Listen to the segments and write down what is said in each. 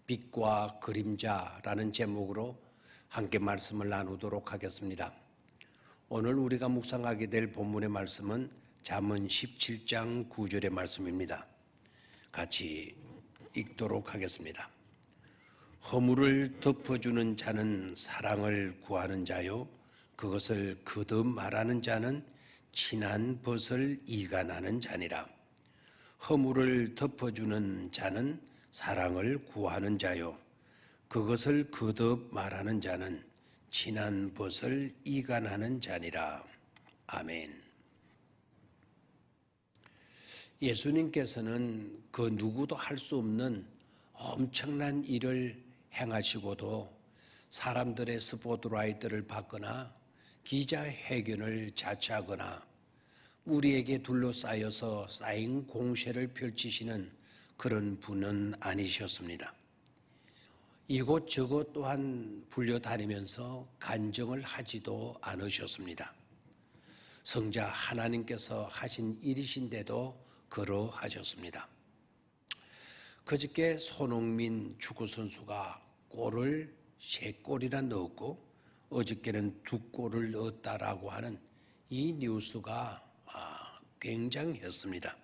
빛과 그림자라는 제목으로 함께 말씀을 나누도록 하겠습니다. 오늘 우리가 묵상하게 될 본문의 말씀은 잠언 17장 9절의 말씀입니다. 같이 읽도록 하겠습니다. 허물을 덮어주는 자는 사랑을 구하는 자요, 그것을 거듭 말하는 자는 친한 벗을 이간하는 자니라. 허물을 덮어주는 자는 사랑을 구하는 자요, 그것을 거듭 말하는 자는 친한 벗을 이간하는 자니라. 아멘. 예수님께서는 그 누구도 할 수 없는 엄청난 일을 행하시고도 사람들의 스포트라이트를 받거나 기자회견을 자처하거나 우리에게 둘러싸여서 쌓인 공세를 펼치시는 그런 분은 아니셨습니다. 이곳저곳 또한 불려다니면서 간증을 하지도 않으셨습니다. 성자 하나님께서 하신 일이신데도 그러하셨습니다. 그저께 손흥민 축구선수가 골을 3골이나 넣었고 어저께는 2골을 넣었다라고 하는 이 뉴스가 굉장했습니다.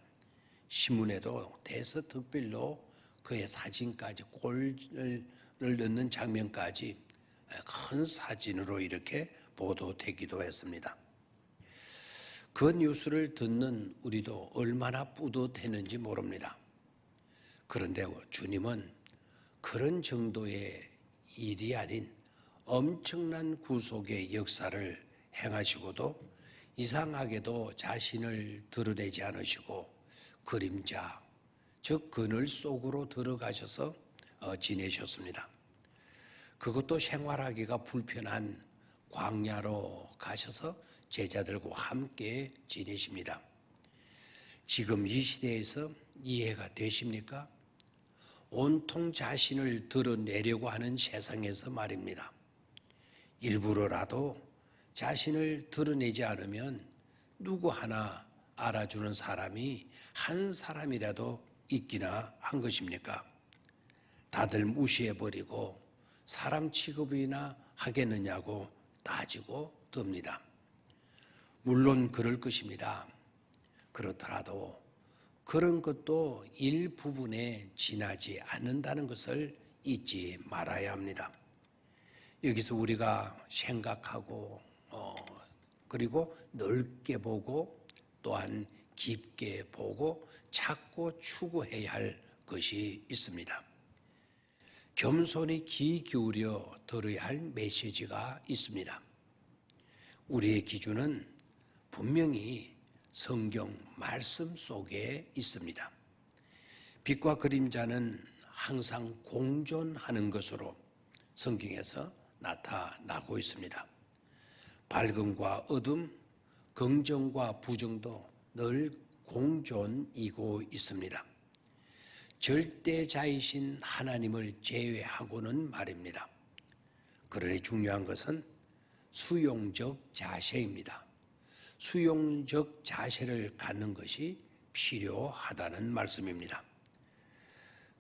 신문에도 대서특필로 그의 사진까지 골을 넣는 장면까지 큰 사진으로 이렇게 보도되기도 했습니다. 그 뉴스를 듣는 우리도 얼마나 뿌듯했는지 모릅니다. 그런데 주님은 그런 정도의 일이 아닌 엄청난 구속의 역사를 행하시고도 이상하게도 자신을 드러내지 않으시고 그림자, 즉 그늘 속으로 들어가셔서 지내셨습니다. 그것도 생활하기가 불편한 광야로 가셔서 제자들과 함께 지내십니다. 지금 이 시대에서 이해가 되십니까? 온통 자신을 드러내려고 하는 세상에서 말입니다. 일부러라도 자신을 드러내지 않으면 누구 하나 알아주는 사람이 한 사람이라도 있기나 한 것입니까? 다들 무시해버리고 사람 취급이나 하겠느냐고 따지고 듭니다. 물론 그럴 것입니다. 그렇더라도 그런 것도 일부분에 지나지 않는다는 것을 잊지 말아야 합니다. 여기서 우리가 생각하고 그리고 넓게 보고 또한 깊게 보고 찾고 추구해야 할 것이 있습니다. 겸손히 귀 기울여 들어야 할 메시지가 있습니다. 우리의 기준은 분명히 성경 말씀 속에 있습니다. 빛과 그림자는 항상 공존하는 것으로 성경에서 나타나고 있습니다. 밝음과 어둠, 긍정과 부정도 늘 공존이고 있습니다. 절대자이신 하나님을 제외하고는 말입니다. 그러니 중요한 것은 수용적 자세입니다. 수용적 자세를 갖는 것이 필요하다는 말씀입니다.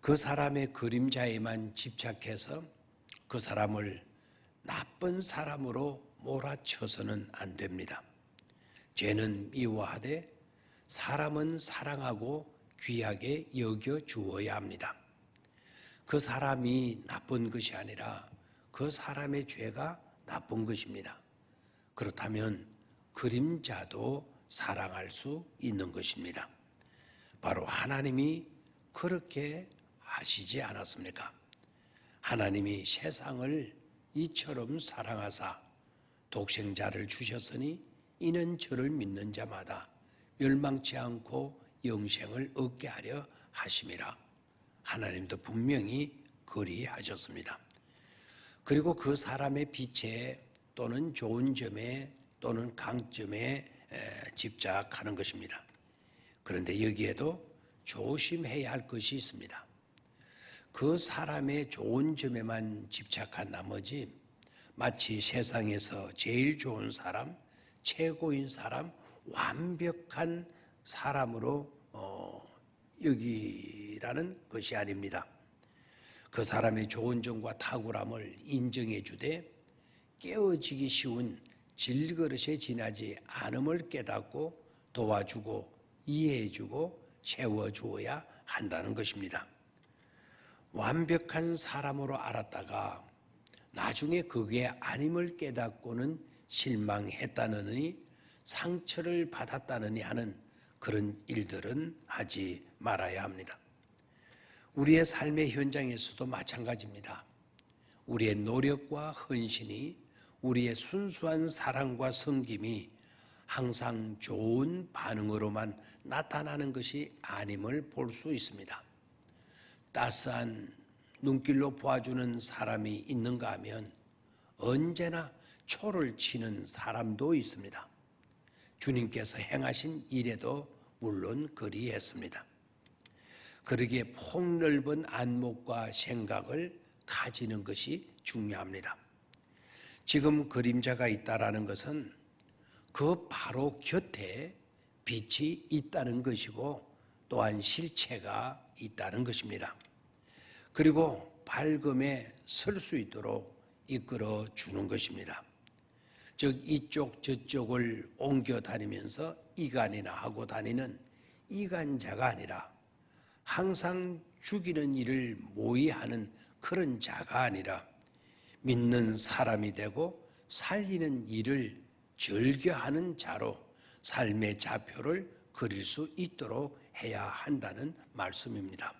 그 사람의 그림자에만 집착해서 그 사람을 나쁜 사람으로 몰아쳐서는 안 됩니다. 죄는 미워하되 사람은 사랑하고 귀하게 여겨 주어야 합니다. 그 사람이 나쁜 것이 아니라 그 사람의 죄가 나쁜 것입니다. 그렇다면 그림자도 사랑할 수 있는 것입니다. 바로 하나님이 그렇게 하시지 않았습니까? 하나님이 세상을 이처럼 사랑하사 독생자를 주셨으니 이는 저를 믿는 자마다 멸망치 않고 영생을 얻게 하려 하심이라. 하나님도 분명히 그리하셨습니다. 그리고 그 사람의 빛에 또는 좋은 점에 또는 강점에 집착하는 것입니다. 그런데 여기에도 조심해야 할 것이 있습니다. 그 사람의 좋은 점에만 집착한 나머지 마치 세상에서 제일 좋은 사람, 최고인 사람, 완벽한 사람으로 여기라는 것이 아닙니다. 그 사람의 좋은 점과 탁월함을 인정해 주되 깨어지기 쉬운 질그릇에 지나지 않음을 깨닫고 도와주고 이해해주고 세워주어야 한다는 것입니다. 완벽한 사람으로 알았다가 나중에 그게 아님을 깨닫고는 실망했다느니 상처를 받았다느니 하는 그런 일들은 하지 말아야 합니다. 우리의 삶의 현장에서도 마찬가지입니다. 우리의 노력과 헌신이, 우리의 순수한 사랑과 섬김이 항상 좋은 반응으로만 나타나는 것이 아님을 볼 수 있습니다. 따스한 눈길로 보아주는 사람이 있는가 하면 언제나 초를 치는 사람도 있습니다. 주님께서 행하신 일에도 물론 그리했습니다. 그러기에 폭넓은 안목과 생각을 가지는 것이 중요합니다. 지금 그림자가 있다라는 것은 그 바로 곁에 빛이 있다는 것이고 또한 실체가 있다는 것입니다. 그리고 밝음에 설 수 있도록 이끌어 주는 것입니다. 즉 이쪽 저쪽을 옮겨 다니면서 이간이나 하고 다니는 이간자가 아니라 항상 죽이는 일을 모의하는 그런 자가 아니라 믿는 사람이 되고 살리는 일을 즐겨하는 자로 삶의 좌표를 그릴 수 있도록 해야 한다는 말씀입니다.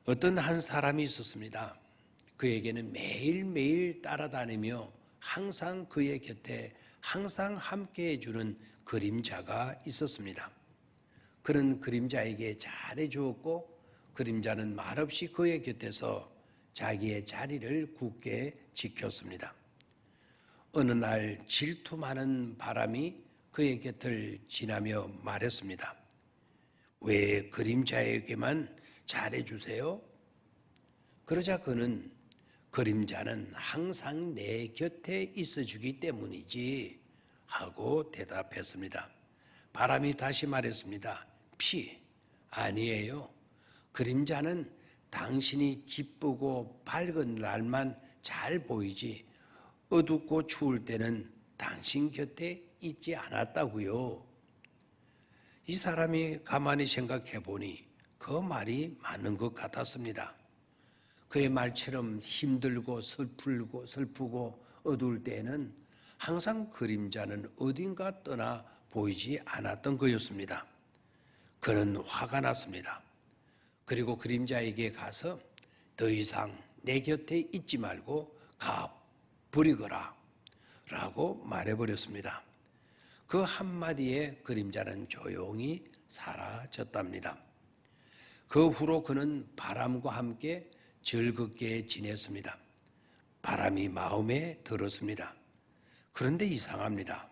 어떤 한 사람이 있었습니다. 그에게는 매일매일 따라다니며 항상 그의 곁에 항상 함께해 주는 그림자가 있었습니다. 그는 그림자에게 잘해 주었고 그림자는 말없이 그의 곁에서 자기의 자리를 굳게 지켰습니다. 어느 날 질투 많은 바람이 그의 곁을 지나며 말했습니다. 왜 그림자에게만 잘해주세요? 그러자 그는 그림자는 항상 내 곁에 있어주기 때문이지 하고 대답했습니다. 바람이 다시 말했습니다. 아니에요. 그림자는 당신이 기쁘고 밝은 날만 잘 보이지 어둡고 추울 때는 당신 곁에 있지 않았다고요. 이 사람이 가만히 생각해 보니 그 말이 맞는 것 같았습니다. 그의 말처럼 힘들고 슬프고 어두울 때에는 항상 그림자는 어딘가 떠나 보이지 않았던 거였습니다. 그는 화가 났습니다. 그리고 그림자에게 가서 더 이상 내 곁에 있지 말고 가버리거라 라고 말해버렸습니다. 그 한마디에 그림자는 조용히 사라졌답니다. 그 후로 그는 바람과 함께 즐겁게 지냈습니다. 바람이 마음에 들었습니다. 그런데 이상합니다.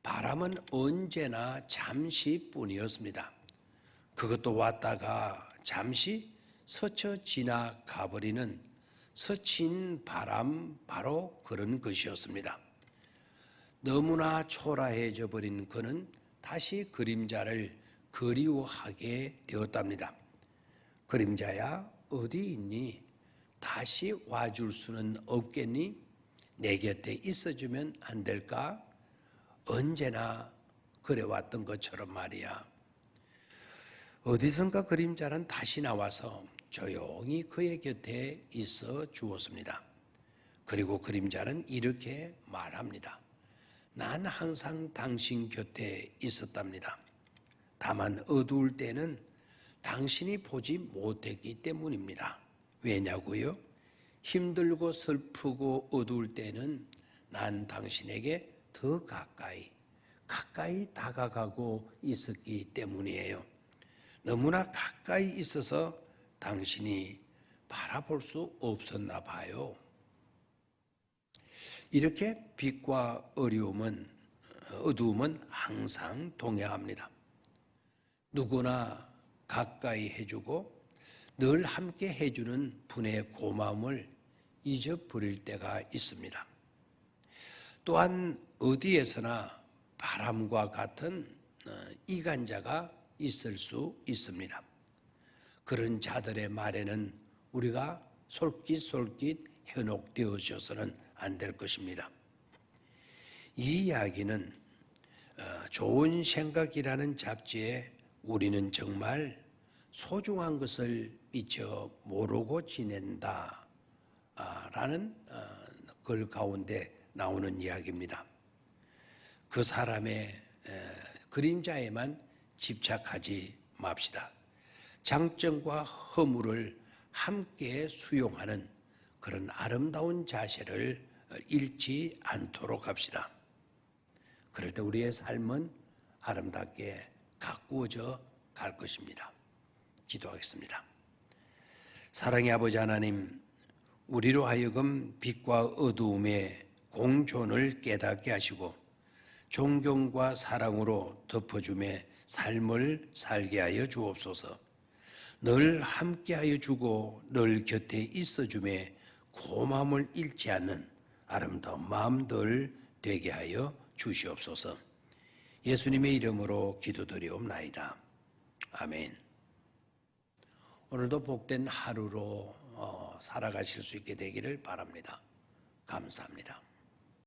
바람은 언제나 잠시뿐이었습니다. 그것도 왔다가 잠시 스쳐 지나가버리는 스친 바람, 바로 그런 것이었습니다. 너무나 초라해져 버린 그는 다시 그림자를 그리워하게 되었답니다. 그림자야, 어디 있니? 다시 와줄 수는 없겠니? 내 곁에 있어주면 안 될까? 언제나 그래왔던 것처럼 말이야. 어디선가 그림자는 다시 나와서 조용히 그의 곁에 있어 주었습니다. 그리고 그림자는 이렇게 말합니다. 난 항상 당신 곁에 있었답니다. 다만 어두울 때는 당신이 보지 못했기 때문입니다. 왜냐고요? 힘들고 슬프고 어두울 때는 난 당신에게 더 가까이 다가가고 있었기 때문이에요. 너무나 가까이 있어서 당신이 바라볼 수 없었나 봐요. 이렇게 빛과 어두움은 항상 동행합니다. 누구나 가까이 해주고 늘 함께 해주는 분의 고마움을 잊어버릴 때가 있습니다. 또한 어디에서나 바람과 같은 이간자가 있을 수 있습니다. 그런 자들의 말에는 우리가 솔깃솔깃 현혹되어져서는 안 될 것입니다. 이 이야기는 좋은 생각이라는 잡지에 우리는 정말 소중한 것을 미처 모르고 지낸다 라는 글 가운데 나오는 이야기입니다. 그 사람의 그림자에만 집착하지 맙시다. 장점과 허물을 함께 수용하는 그런 아름다운 자세를 잃지 않도록 합시다. 그럴 때 우리의 삶은 아름답게 가꾸어져 갈 것입니다. 기도하겠습니다. 사랑의 아버지 하나님, 우리로 하여금 빛과 어두움의 공존을 깨닫게 하시고 존경과 사랑으로 덮어줌의 삶을 살게 하여 주옵소서. 늘 함께하여 주고 늘 곁에 있어줌에 고마움을 잃지 않는 아름다운 마음들 되게 하여 주시옵소서. 예수님의 이름으로 기도드리옵나이다. 아멘. 오늘도 복된 하루로 살아가실 수 있게 되기를 바랍니다. 감사합니다.